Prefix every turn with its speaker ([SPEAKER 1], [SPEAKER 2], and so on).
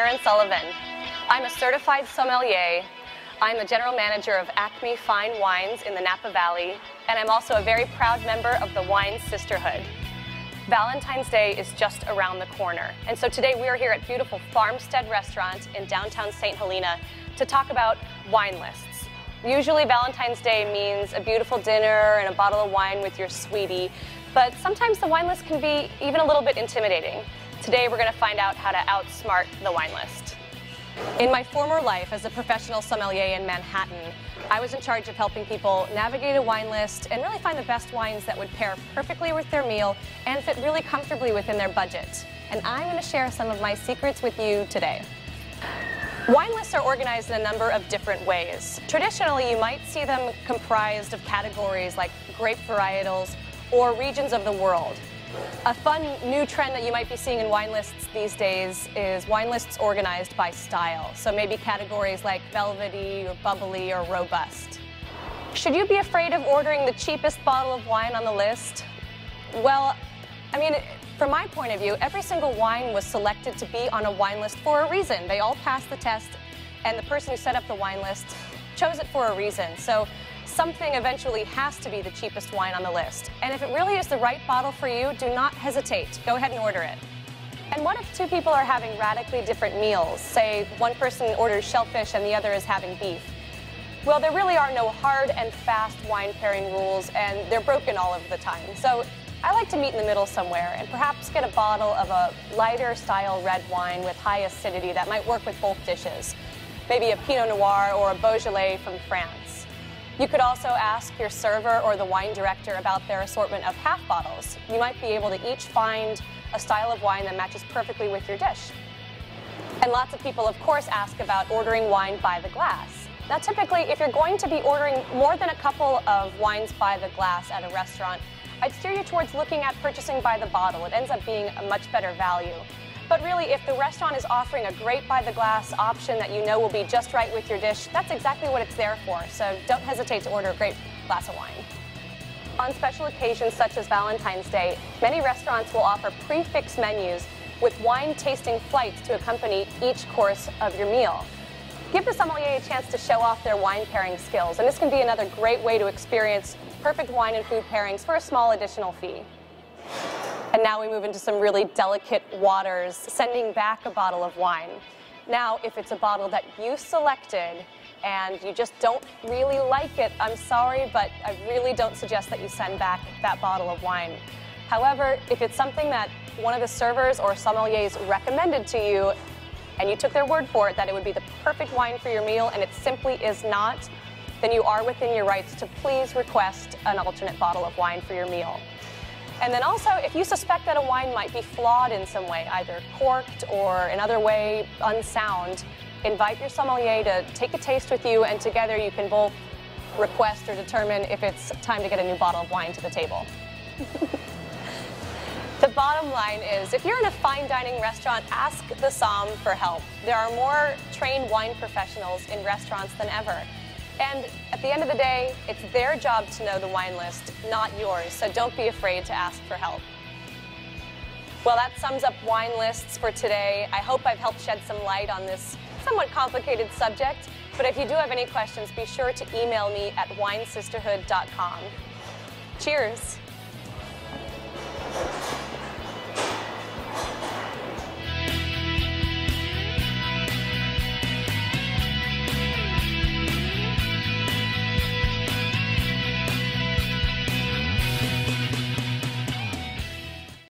[SPEAKER 1] Erin Sullivan. I'm a certified sommelier. I'm the general manager of Acme Fine Wines in the Napa Valley, and I'm also a very proud member of the Wine Sisterhood. Valentine's Day is just around the corner, and so today we are here at beautiful Farmstead Restaurant in downtown St. Helena to talk about wine lists. Usually Valentine's Day means a beautiful dinner and a bottle of wine with your sweetie, but sometimes the wine list can be even a little bit intimidating. Today we're going to find out how to outsmart the wine list. In my former life as a professional sommelier in Manhattan, I was in charge of helping people navigate a wine list and really find the best wines that would pair perfectly with their meal and fit really comfortably within their budget. And I'm going to share some of my secrets with you today. Wine lists are organized in a number of different ways. Traditionally, you might see them comprised of categories like grape varietals or regions of the world. A fun new trend that you might be seeing in wine lists these days is wine lists organized by style. So maybe categories like velvety or bubbly or robust. Should you be afraid of ordering the cheapest bottle of wine on the list? Well, I mean, from my point of view, every single wine was selected to be on a wine list for a reason. They all passed the test, and the person who set up the wine list chose it for a reason. So something eventually has to be the cheapest wine on the list. And if it really is the right bottle for you, do not hesitate. Go ahead and order it. And what if two people are having radically different meals? Say one person orders shellfish and the other is having beef. Well, there really are no hard and fast wine pairing rules, and they're broken all of the time. So I like to meet in the middle somewhere and perhaps get a bottle of a lighter style red wine with high acidity that might work with both dishes. Maybe a Pinot Noir or a Beaujolais from France. You could also ask your server or the wine director about their assortment of half bottles. You might be able to each find a style of wine that matches perfectly with your dish. And lots of people, of course, ask about ordering wine by the glass. Now, typically, if you're going to be ordering more than a couple of wines by the glass at a restaurant, I'd steer you towards looking at purchasing by the bottle. It ends up being a much better value. But really, if the restaurant is offering a great by-the-glass option that you know will be just right with your dish, that's exactly what it's there for, so don't hesitate to order a great glass of wine. On special occasions such as Valentine's Day, many restaurants will offer prix-fixe menus with wine-tasting flights to accompany each course of your meal. Give the sommelier a chance to show off their wine pairing skills, and this can be another great way to experience perfect wine and food pairings for a small additional fee. And now we move into some really delicate waters, sending back a bottle of wine. Now, if it's a bottle that you selected and you just don't really like it, I'm sorry, but I really don't suggest that you send back that bottle of wine. However, if it's something that one of the servers or sommeliers recommended to you, and you took their word for it that it would be the perfect wine for your meal, and it simply is not, then you are within your rights to please request an alternate bottle of wine for your meal. And then also, if you suspect that a wine might be flawed in some way, either corked or another way unsound, invite your sommelier to take a taste with you, and together you can both request or determine if it's time to get a new bottle of wine to the table. The bottom line is, if you're in a fine dining restaurant, ask the som for help. There are more trained wine professionals in restaurants than ever. And at the end of the day, it's their job to know the wine list, not yours, so don't be afraid to ask for help. Well, that sums up wine lists for today. I hope I've helped shed some light on this somewhat complicated subject, but if you do have any questions, be sure to email me at winesisterhood.com. Cheers!